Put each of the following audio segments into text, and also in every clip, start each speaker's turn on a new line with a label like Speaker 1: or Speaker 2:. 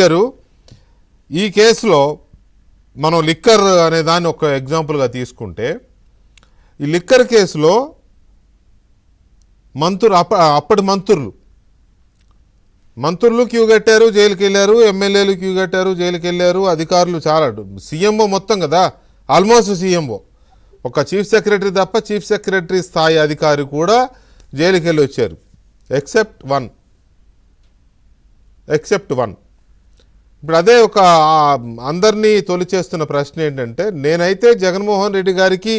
Speaker 1: గారు ఈ కేసులో మనం లిక్కర్ అనే దాన్ని ఒక ఎగ్జాంపుల్గా తీసుకుంటే ఈ లిక్కర్ కేసులో అప్పటి మంత్రులు క్యూ కట్టారు, జైలుకి వెళ్ళారు, ఎమ్మెల్యేలు క్యూ కట్టారు, జైలుకి వెళ్ళారు, అధికారులు చాలా, సీఎంఓ మొత్తం కదా, ఆల్మోస్ట్ సీఎంఓ ఒక చీఫ్ సెక్రటరీ తప్ప చీఫ్ సెక్రటరీ స్థాయి అధికారి కూడా జైలుకి వెళ్ళి వచ్చారు, ఎక్సెప్ట్ వన్. ఇప్పుడు అదే ఒక అందరినీ తొలిచేస్తున్న ప్రశ్న ఏంటంటే, నేనైతే జగన్మోహన్ రెడ్డి గారికి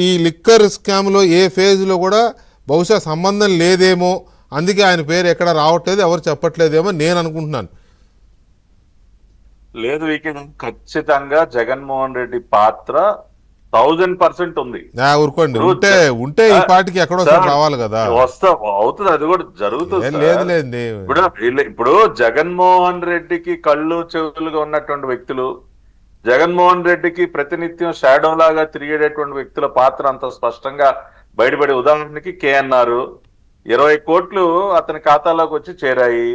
Speaker 1: ఈ లిక్కర్ స్కామ్లో ఏ ఫేజ్లో కూడా బహుశా సంబంధం లేదేమో, అందుకే ఆయన పేరు ఎక్కడ రావట్లేదు, ఎవరు చెప్పట్లేదేమో నేను అనుకుంటున్నాను.
Speaker 2: లేదు, ఖచ్చితంగా జగన్మోహన్ రెడ్డి పాత్ర 1000% ఉంది.
Speaker 1: ఊరుకోండి, ఉంటే ఈ పార్టీకి ఎక్కడో రావాలి కదా,
Speaker 2: అవుతుంది, అది కూడా జరుగుతుంది.
Speaker 1: లేదు
Speaker 2: ఇప్పుడు జగన్మోహన్ రెడ్డికి కళ్ళు చెవులుగా ఉన్నటువంటి వ్యక్తులు, జగన్మోహన్ రెడ్డికి ప్రతినిత్యం షాడో లాగా తిరిగేటటువంటి వ్యక్తుల పాత్ర అంత స్పష్టంగా బయటపడే. ఉదాహరణకి కేఎన్ఆర్ 20 కోట్లు అతని ఖాతాలోకి వచ్చి చేరాయి.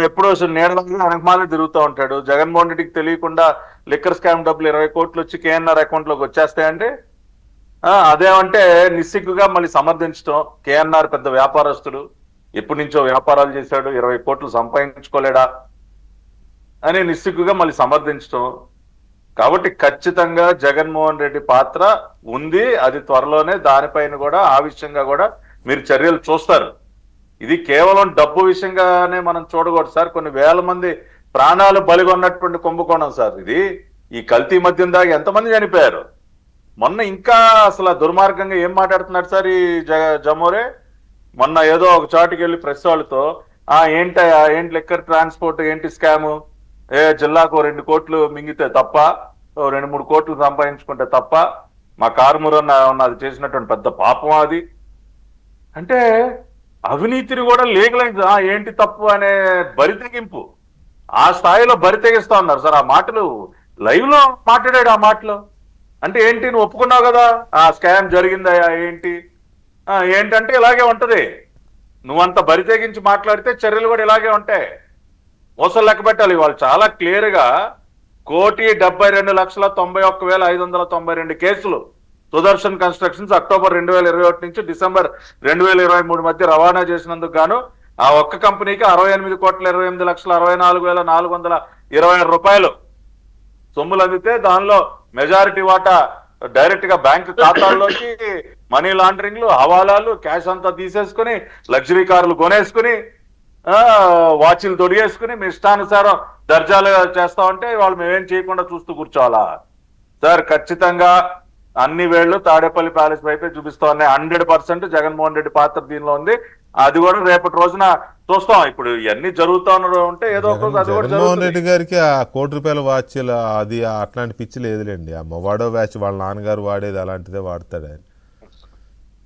Speaker 2: ఎప్పుడో నీడలాగా వెనకమాలే తిరుగుతూ ఉంటాడు. జగన్మోహన్ రెడ్డికి తెలియకుండా లిక్కర్ స్కామ్ డబ్బులు 20 కోట్లు వచ్చి కేఎన్ఆర్ అకౌంట్ లోకి వచ్చేస్తాయంటే అదేమంటే నిస్సిగ్గుగా మళ్ళీ సమర్థించడం. కేఎన్ఆర్ పెద్ద వ్యాపారస్తుడు, ఎప్పటి నుంచో వ్యాపారాలు చేశాడు, 20 కోట్లు సంపాదించుకోలేడా అని నిస్సిగ్గుగా మళ్ళీ సమర్థించడం. కాబట్టి ఖచ్చితంగా జగన్మోహన్ రెడ్డి పాత్ర ఉంది. అది త్వరలోనే దానిపైన కూడా, ఆ విషయంగా కూడా మీరు చర్యలు చూస్తారు. ఇది కేవలం డబ్బు విషయంగానే మనం చూడకూడదు సార్. కొన్ని వేల మంది ప్రాణాలు బలిగొన్నటువంటి కుంభకోణం సార్ ఇది. ఈ కల్తీ మద్యం దాకా ఎంతమంది చనిపోయారు. మొన్న ఇంకా అసలు దుర్మార్గంగా ఏం మాట్లాడుతున్నాడు సార్ ఈ జమోరే. మొన్న ఏదో ఒక చాటుకి వెళ్ళి ప్రెస్ వాళ్ళతో ఏంటి లిక్కర్ ట్రాన్స్పోర్ట్ ఏంటి స్కాము, జిల్లాకు 2 కోట్లు మింగితే తప్ప, 2-3 కోట్లు సంపాదించుకుంటే తప్ప, మా కారుమురన్న అది చేసినటువంటి పెద్ద పాపం అది అంటే. అవినీతిని కూడా లీగలైజ్, ఏంటి తప్పు అనే బరితెగింపు, ఆ స్థాయిలో బరితెగిస్తా ఉన్నారు సార్. ఆ మాటలు లైవ్ లో మాట్లాడాడు. ఆ మాటలు అంటే ఏంటి, నువ్వు ఒప్పుకున్నావు కదా ఆ స్కామ్ జరిగిందయా ఏంటంటే ఇలాగే ఉంటది. నువ్వంత బరితెగించి మాట్లాడితే చర్యలు కూడా ఇలాగే ఉంటాయి. మోసం లెక్క పెట్టాలి. వాళ్ళు చాలా క్లియర్ గా 1,72,91,592 కేసులు సుదర్శన్ కన్స్ట్రక్షన్స్ అక్టోబర్ 2021 నుంచి డిసెంబర్ 2023 మధ్య రవాణా చేసినందుకు గాను ఆ ఒక్క కంపెనీకి 68,28,64,426 రూపాయలు సొమ్ములు అందితే, దానిలో మెజారిటీ వాటా డైరెక్ట్ గా బ్యాంక్ ఖాతాల్లోకి మనీ లాండరింగ్లు, హవాలాలు, క్యాష్ అంతా తీసేసుకుని, లగ్జరీ కార్లు కొనేసుకుని, వాచీలు తొడిగేసుకుని మీ ఇష్టానుసారం దర్జాలు చేస్తా ఉంటే వాళ్ళు మేమేం చేయకుండా చూస్తూ కూర్చోవాలా సార్? ఖచ్చితంగా అన్ని వేళ్లు తాడేపల్లి ప్యాలెస్ వైపే చూపిస్తా ఉన్నాయి. 100% జగన్మోహన్ రెడ్డి పాత్ర దీనిలో ఉంది. అది కూడా రేపటి రోజున చూస్తాం. ఇప్పుడు ఇవన్నీ జరుగుతా ఉంటే ఏదో ఒక
Speaker 1: జగన్మోహన్ రెడ్డి గారికి ఆ ₹1 కోటి వాచ్లు అది అట్లాంటి పిచ్చి లేదులేండి. ఆ వాడో వ్యాచ్ వాళ్ళ నాన్నగారు వాడేది అలాంటిదే వాడతాడు ఆయన.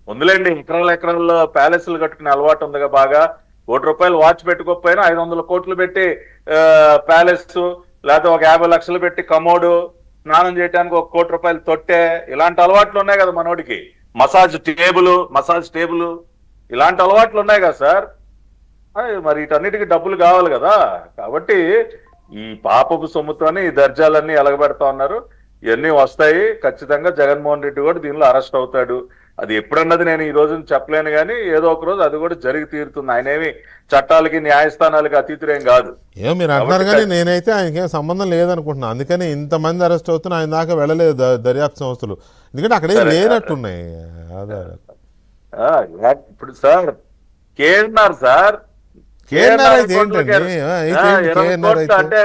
Speaker 2: ఉందిలేండి, ఎకరాల్లో ప్యాలెస్లు కట్టుకునే అలవాటు ఉందిగా బాగా. ₹1 వాచ్ పెట్టుకోకపోయినా 500 కోట్లు పెట్టి ప్యాలెస్, లేకపోతే ఒక 50 లక్షలు పెట్టి కమోడు, స్నానం చేయడానికి ₹1 కోటి తొట్టే, ఇలాంటి అలవాట్లు ఉన్నాయి కదా మనోడికి. మసాజ్ టేబుల్ ఇలాంటి అలవాట్లు ఉన్నాయి కదా సార్. మరి వీటన్నిటికీ డబ్బులు కావాలి కదా. కాబట్టి ఈ పాపపు సొమ్ముతోనే ఈ దర్జాలన్నీ ఎలగబెడతా ఉన్నారు. ఇవన్నీ వస్తాయి. ఖచ్చితంగా జగన్మోహన్ రెడ్డి కూడా దీనిలో అరెస్ట్ అవుతాడు. అది ఎప్పుడన్నది నేను ఈ రోజు చెప్పలేను, కానీ ఏదో ఒక రోజు అది కూడా జరిగి తీరుతుంది. ఆయనేమి చట్టాలకి న్యాయస్థానాలకి అతీతులేం కాదు.
Speaker 1: మీరు అంటున్నారు కానీ నేనైతే ఆయనకేం సంబంధం లేదనుకుంటున్నాను. అందుకని ఇంతమంది అరెస్ట్ అవుతున్నా ఆయన దాకా వెళ్ళలేదు దర్యాప్తు సంస్థలు, ఎందుకంటే అక్కడే లేనట్టున్నాయి.
Speaker 2: ఇప్పుడు సార్ కేఎన్ఆర్ అంటే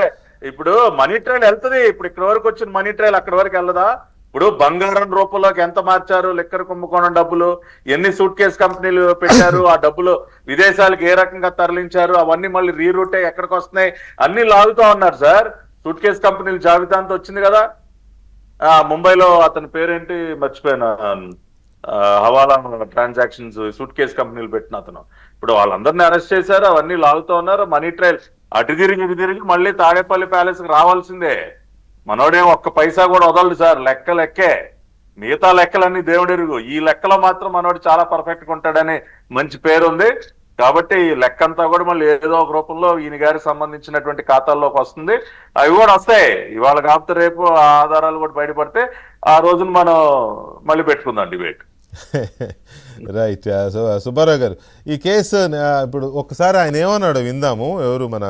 Speaker 2: ఇప్పుడు మనీ ట్రయల్ వెళ్తుంది. ఇప్పుడు ఇక్కడ వరకు వచ్చిన మనీ ట్రయల్ అక్కడి వరకు వెళ్ళదా? ఇప్పుడు బంగారం రూపంలోకి ఎంత మార్చారు, లిక్కర్ కుంభకోణం డబ్బులు ఎన్ని సూట్ కేసు కంపెనీలు పెట్టారు, ఆ డబ్బులు విదేశాలకు ఏ రకంగా తరలించారు, అవన్నీ మళ్ళీ రీరూట్ అయ్యి ఎక్కడికి వస్తున్నాయి అన్ని లాగుతా ఉన్నారు సార్. సూట్ కేసు కంపెనీలు జాబితాంతో వచ్చింది కదా. ముంబైలో అతని పేరేంటి మర్చిపోయాను, హవాలా ట్రాన్సాక్షన్స్ సూట్ కేసు కంపెనీలు పెట్టిన అతను. ఇప్పుడు వాళ్ళందరినీ అరెస్ట్ చేశారు, అవన్నీ లాగుతూ ఉన్నారు. మనీ ట్రయల్ అటు తిరిగి మళ్ళీ తాడేపల్లి ప్యాలెస్ కి రావాల్సిందే. మనోడేం ఒక్క పైసా కూడా వదలడు సార్. లెక్కే, మిగతా లెక్కలన్నీ దేవుడెరుగు. ఈ లెక్కలో మాత్రం మనోడు చాలా పర్ఫెక్ట్ గా ఉంటాడని మంచి పేరుంది. కాబట్టి ఈ లెక్క అంతా కూడా మళ్ళీ ఏదో ఒక రూపంలో ఈయన గారికి సంబంధించినటువంటి ఖాతాల్లోకి వస్తుంది. అవి కూడా వస్తాయి ఇవాళ కాకపోతే రేపు ఆ ఆధారాలు కూడా బయటపడితే ఆ రోజున మనం మళ్ళీ పెట్టుకుందాం డిబేట్.
Speaker 1: రైట్. సుబ్బారావు గారు, ఈ కేసు ఇప్పుడు ఒక్కసారి ఆయన ఏమన్నాడు విందాము. ఎవరు మన